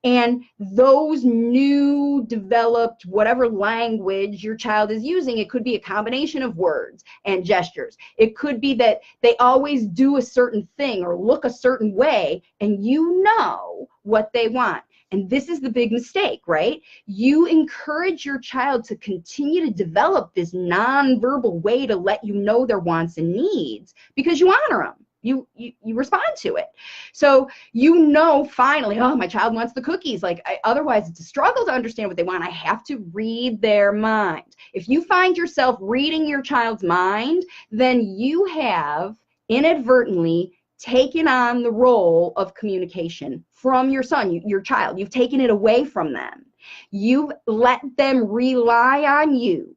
And those new developed whatever language your child is using, it could be a combination of words and gestures. It could be that they always do a certain thing or look a certain way, and you know what they want. And this is the big mistake, right? You encourage your child to continue to develop this nonverbal way to let you know their wants and needs because you honor them. You respond to it. So you know finally, oh, my child wants the cookies. Like, otherwise it's a struggle to understand what they want. I have to read their mind. If you find yourself reading your child's mind, then you have inadvertently taken on the role of communication from your son, your child. You've taken it away from them. You've let them rely on you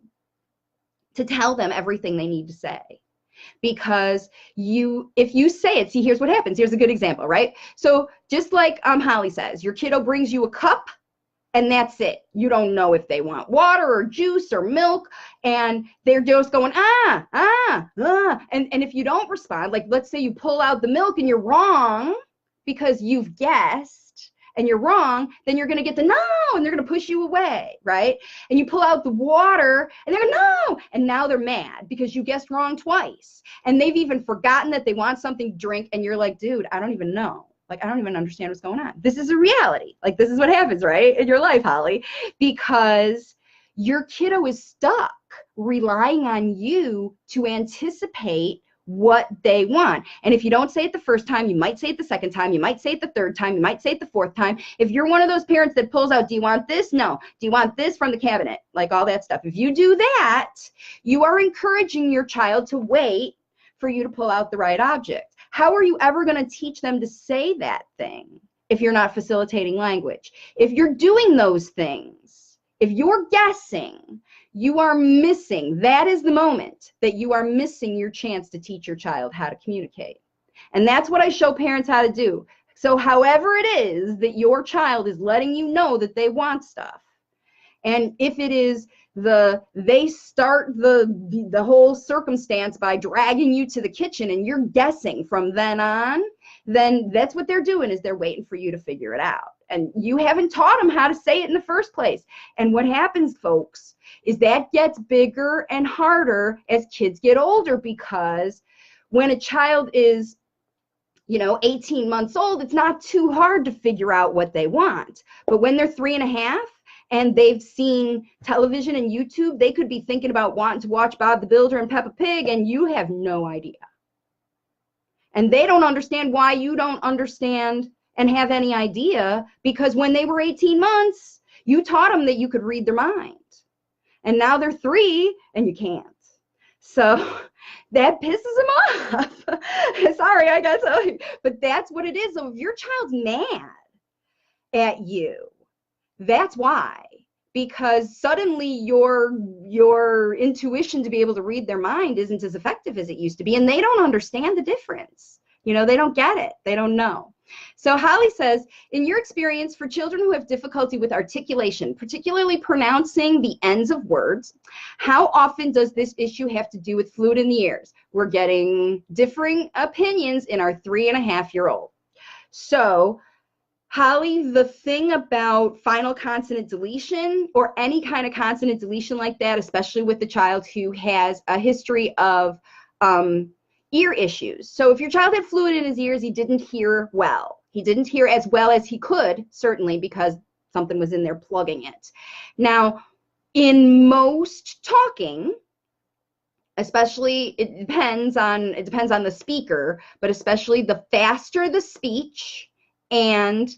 to tell them everything they need to say. Because if you say it, see, here's what happens. Here's a good example, right? So just like Holly says, your kiddo brings you a cup, and that's it. You don't know if they want water or juice or milk, and they're just going, ah, ah, ah. And if you don't respond, like let's say you pull out the milk and you're wrong because you've guessed and you're wrong, then you're going to get the no, and they're going to push you away, right? And you pull out the water and they're no, and now they're mad because you guessed wrong twice. And they've even forgotten that they want something to drink, and you're like, dude, I don't even know. Like, I don't even understand what's going on. This is a reality. Like, this is what happens, right, in your life, Holly, because your kiddo is stuck relying on you to anticipate what they want. And if you don't say it the first time, you might say it the second time, you might say it the third time, you might say it the fourth time. If you're one of those parents that pulls out, do you want this? No. Do you want this from the cabinet? Like all that stuff. If you do that, you are encouraging your child to wait for you to pull out the right object. How are you ever going to teach them to say that thing if you're not facilitating language? If you're doing those things, if you're guessing, you are missing. That is the moment that you are missing your chance to teach your child how to communicate. And that's what I show parents how to do. So however it is that your child is letting you know that they want stuff, and if it is they start the whole circumstance by dragging you to the kitchen and you're guessing from then on, then that's what they're doing, is they're waiting for you to figure it out. And you haven't taught them how to say it in the first place. And what happens, folks, is that gets bigger and harder as kids get older, because when a child is 18 months old, it's not too hard to figure out what they want. But when they're 3.5, and they've seen television and YouTube, they could be thinking about wanting to watch Bob the Builder and Peppa Pig, and you have no idea. And they don't understand why you don't understand and have any idea, because when they were 18 months, you taught them that you could read their mind. And now they're 3 and you can't. So that pisses them off. Sorry, I got to, but that's what it is. So if your child's mad at you, that's why, because suddenly your intuition to be able to read their mind isn't as effective as it used to be, and they don't understand the difference. They don't get it. They don't know. So Holly says, in your experience, for children who have difficulty with articulation, particularly pronouncing the ends of words, how often does this issue have to do with fluid in the ears? We're getting differing opinions in our 3.5-year-old. So Holly, the thing about final consonant deletion, or any kind of consonant deletion like that, especially with the child who has a history of ear issues. So if your child had fluid in his ears, he didn't hear well. He didn't hear as well as he could, certainly because something was in there plugging it. Now, in most talking, especially, it depends on the speaker, but especially the faster the speech and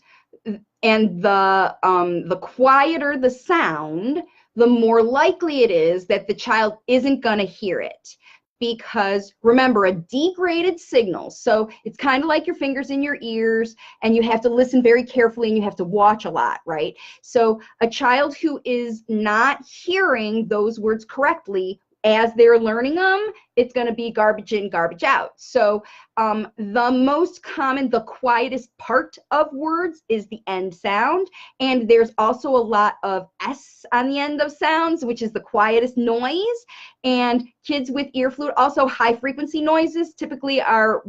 the quieter the sound, the more likely it is that the child isn't going to hear it. Because remember, a degraded signal, so it's kind of like your fingers in your ears, and you have to listen very carefully and you have to watch a lot, right? So a child who is not hearing those words correctly as they're learning them, it's going to be garbage in, garbage out. So the most common, the quietest part of words is the end sound. And there's also a lot of S on the end of sounds, which is the quietest noise. And kids with ear fluid, also high frequency noises, typically are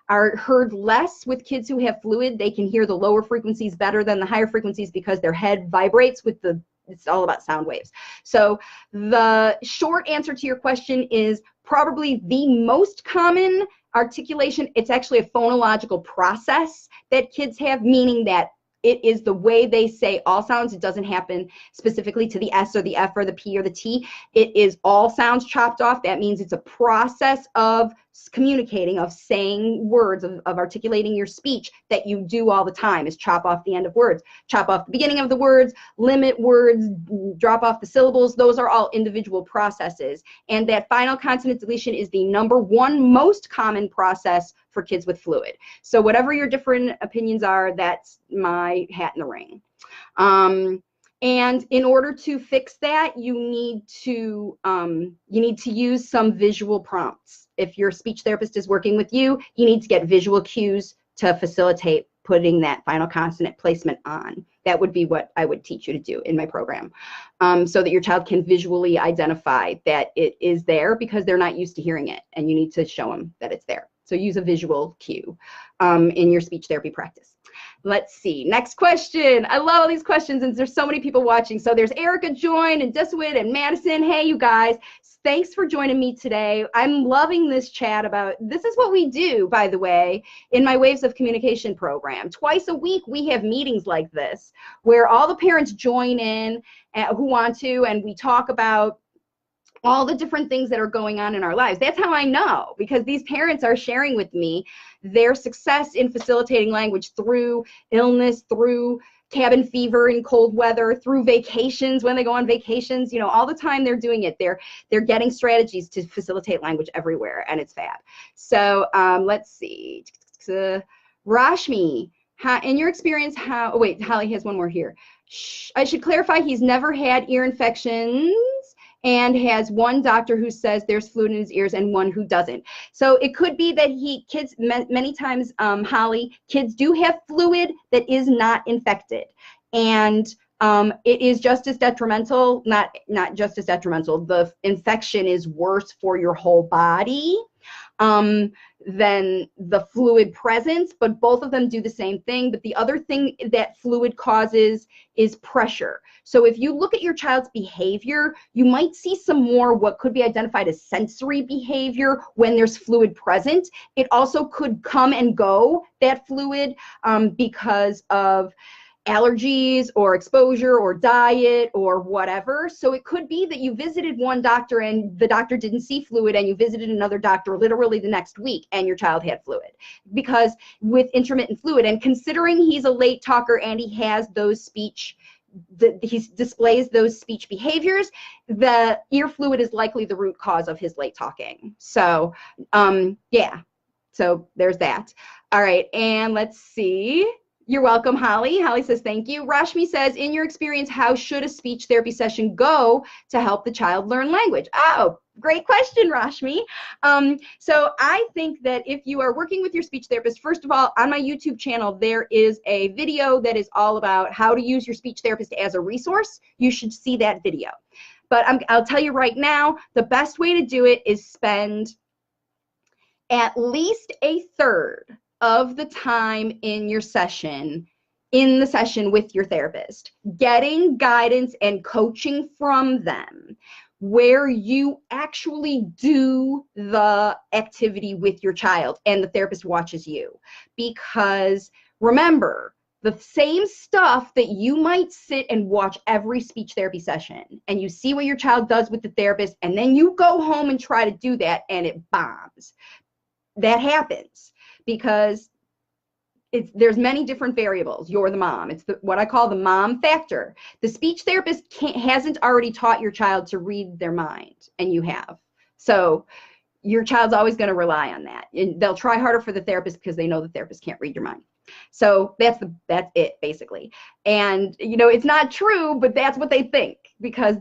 heard less with kids who have fluid. They can hear the lower frequencies better than the higher frequencies because their head vibrates with it's all about sound waves. So the short answer to your question is probably the most common articulation. It's actually a phonological process that kids have, meaning that it is the way they say all sounds. It doesn't happen specifically to the S or the F or the P or the T. It is all sounds chopped off. That means it's a process of communicating, of saying words, of articulating your speech that you do all the time, is chop off the end of words, chop off the beginning of the words, limit words, drop off the syllables. Those are all individual processes. And that final consonant deletion is the #1 most common process for kids with fluid. So whatever your different opinions are, that's my hat in the ring. And in order to fix that, you need to use some visual prompts. If your speech therapist is working with you, you need to get visual cues to facilitate putting that final consonant placement on. That would be what I would teach you to do in my program, so that your child can visually identify that it is there, because they're not used to hearing it, and you need to show them that it's there. So use a visual cue in your speech therapy practice. Let's see, next question. I love all these questions, and there's so many people watching. So there's Erica Join and Diswit and Madison. Hey, you guys. Thanks for joining me today. I'm loving this chat about, this is what we do, by the way, in my Waves of Communication program. Twice a week, we have meetings like this where all the parents join in who want to, and we talk about all the different things that are going on in our lives. That's how I know, because these parents are sharing with me their success in facilitating language through illness, through cabin fever in cold weather, through vacations, when they go on vacations, you know, all the time they're doing it. They're getting strategies to facilitate language everywhere, and it's fab. So let's see. Rashmi, in your experience, oh wait, Holly has one more here. I should clarify, he's never had ear infections and has one doctor who says there's fluid in his ears and one who doesn't. So it could be that kids, many times, Holly, kids do have fluid that is not infected. And it is just as detrimental, not just as detrimental, the infection is worse for your whole body than the fluid presence, but both of them do the same thing. But the other thing that fluid causes is pressure. So if you look at your child's behavior, you might see some more what could be identified as sensory behavior when there's fluid present. It also could come and go, that fluid, because of allergies or exposure or diet or whatever. So it could be that you visited one doctor and the doctor didn't see fluid, and you visited another doctor literally the next week and your child had fluid, because with intermittent fluid, and considering he's a late talker and he has those speech, he displays those speech behaviors, the ear fluid is likely the root cause of his late talking. So yeah, so there's that. All right, and let's see. You're welcome, Holly. Holly says, thank you. Rashmi says, in your experience, how should a speech therapy session go to help the child learn language? Oh, great question, Rashmi. So I think that if you are working with your speech therapist, first of all, on my YouTube channel, there is a video that is all about how to use your speech therapist as a resource. You should see that video. But I'll tell you right now, the best way to do it is spend at least a third of the time in your session, in the session with your therapist, getting guidance and coaching from them, where you actually do the activity with your child and the therapist watches you. Because remember, the same stuff that you might sit and watch every speech therapy session, and you see what your child does with the therapist, and then you go home and try to do that and it bombs. That happens because there's many different variables. You're the mom. It's what I call the mom factor. The speech therapist hasn't already taught your child to read their mind, and you have. So your child's always going to rely on that. And they'll try harder for the therapist because they know the therapist can't read your mind. So that's it, basically. And you know, it's not true, but that's what they think, because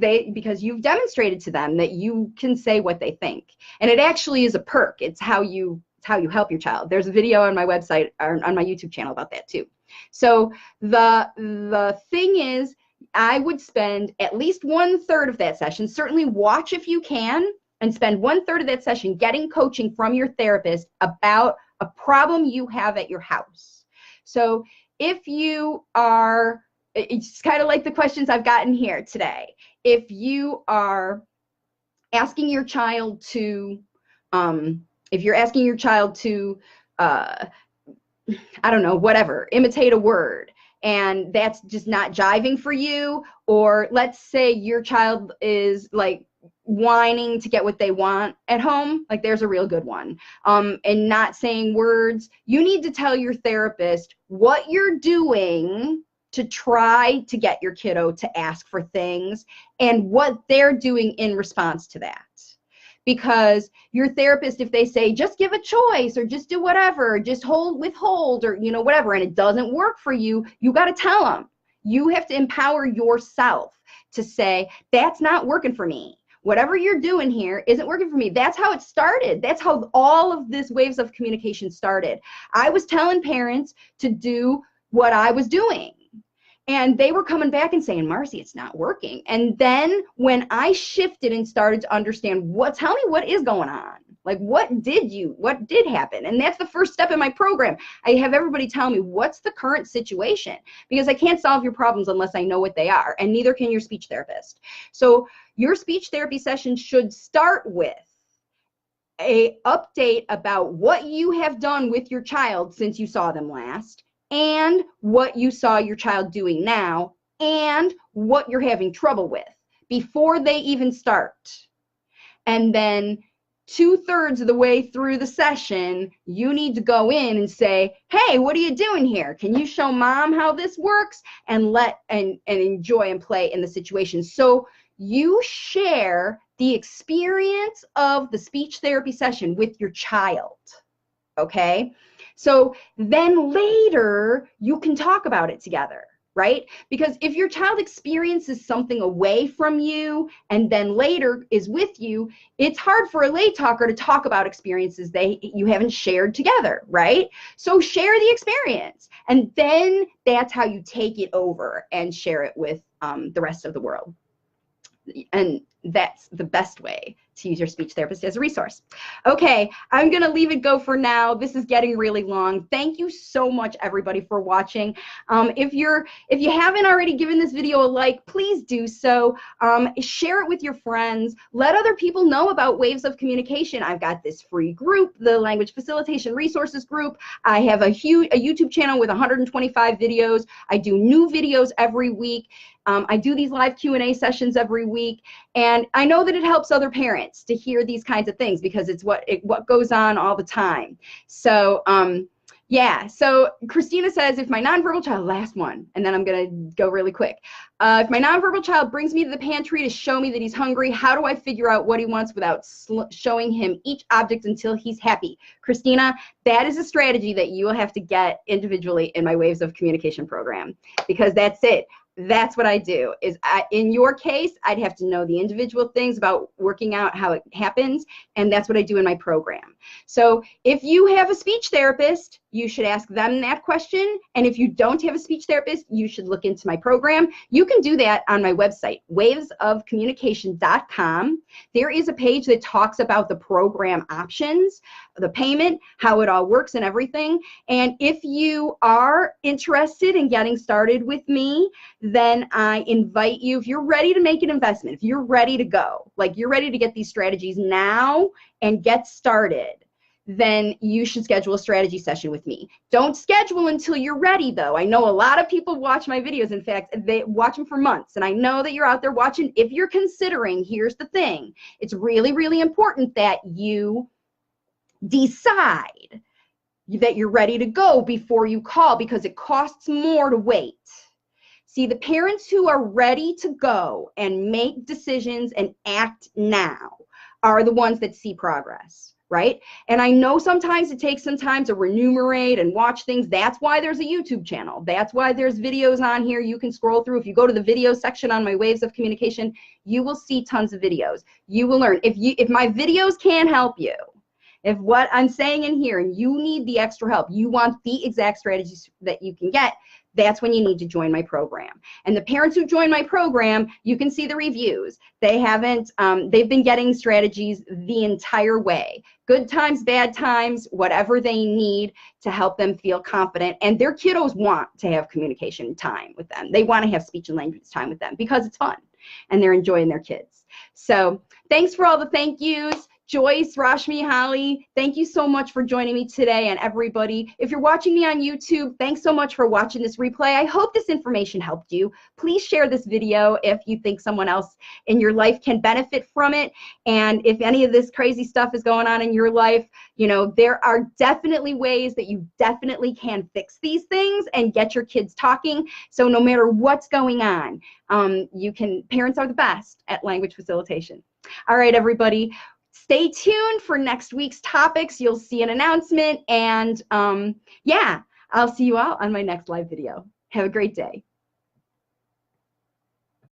you've demonstrated to them that you can say what they think. And it actually is a perk. It's how you help your child. There's a video on my website, or on my YouTube channel, about that too. So the thing is, I would spend at least 1/3 of that session, certainly watch if you can, and spend 1/3 of that session getting coaching from your therapist about a problem you have at your house. So if you are, it's kind of like the questions I've gotten here today. If you are asking your child to, if you're asking your child to, I don't know, whatever, imitate a word, and that's just not jiving for you, or let's say your child is like whining to get what they want at home, like there's a real good one, and not saying words, you need to tell your therapist what you're doing to try to get your kiddo to ask for things and what they're doing in response to that. Because your therapist, if they say, just give a choice or just do whatever, just withhold, or, you know, whatever, and it doesn't work for you, you got to tell them. You have to empower yourself to say, that's not working for me. Whatever you're doing here isn't working for me. That's how it started. That's how all of this waves of communication started. I was telling parents to do what I was doing. And they were coming back and saying, Marcy, it's not working. And then when I shifted and started to understand, tell me what is going on? Like, what did happen? And that's the first step in my program. I have everybody tell me, what's the current situation? Because I can't solve your problems unless I know what they are, and neither can your speech therapist. So your speech therapy session should start with an update about what you have done with your child since you saw them last, and what you saw your child doing now, and what you're having trouble with before they even start. And then 2/3 of the way through the session, you need to go in and say, hey, what are you doing here? Can you show mom how this works? And enjoy and play in the situation. So you share the experience of the speech therapy session with your child, okay? So then later you can talk about it together, right? Because if your child experiences something away from you and then later is with you, it's hard for a lay talker to talk about experiences you haven't shared together, right? So share the experience, and then that's how you take it over and share it with the rest of the world. And that's the best way to use your speech therapist as a resource. Okay, I'm going to leave it go for now. This is getting really long. Thank you so much, everybody, for watching. If you haven't already given this video a like, please do so. Share it with your friends. Let other people know about Waves of Communication. I've got this free group, the Language Facilitation Resources Group. I have a YouTube channel with 125 videos. I do new videos every week. I do these live Q&A sessions every week, and I know that it helps other parents to hear these kinds of things because it's what goes on all the time. So yeah, so Christina says, if my nonverbal child, last one, and then I'm going to go really quick. If my nonverbal child brings me to the pantry to show me that he's hungry, how do I figure out what he wants without showing him each object until he's happy? Christina, that is a strategy that you will have to get individually in my Waves of Communication program, because that's it. That's what I do. In your case, I'd have to know the individual things about working out how it happens, and that's what I do in my program. So if you have a speech therapist, you should ask them that question, and if you don't have a speech therapist, you should look into my program. You can do that on my website, wavesofcommunication.com. There is a page that talks about the program options, the payment, how it all works and everything. And if you are interested in getting started with me, then I invite you, if you're ready to make an investment, if you're ready to go, like you're ready to get these strategies now and get started, then you should schedule a strategy session with me. Don't schedule until you're ready, though. I know a lot of people watch my videos. In fact, they watch them for months, and I know that you're out there watching. If you're considering, here's the thing. It's really, really important that you decide that you're ready to go before you call, because it costs more to wait. See, the parents who are ready to go and make decisions and act now are the ones that see progress, right? And I know sometimes it takes some time to remunerate and watch things. That's why there's a YouTube channel. That's why there's videos on here you can scroll through. If you go to the video section on my Waves of Communication, you will see tons of videos. You will learn. If my videos can help you, if what I'm saying in here and you need the extra help, you want the exact strategies that you can get, that's when you need to join my program. And the parents who join my program, you can see the reviews. They've been getting strategies the entire way. Good times, bad times, whatever they need to help them feel confident. And their kiddos want to have communication time with them. They want to have speech and language time with them because it's fun and they're enjoying their kids. So thanks for all the thank yous. Joyce, Rashmi, Holly, thank you so much for joining me today, and everybody. If you're watching me on YouTube, thanks so much for watching this replay. I hope this information helped you. Please share this video if you think someone else in your life can benefit from it. And if any of this crazy stuff is going on in your life, you know, there are definitely ways that you definitely can fix these things and get your kids talking. So no matter what's going on, parents are the best at language facilitation. All right, everybody. Stay tuned for next week's topics. You'll see an announcement, and yeah, I'll see you all on my next live video. Have a great day.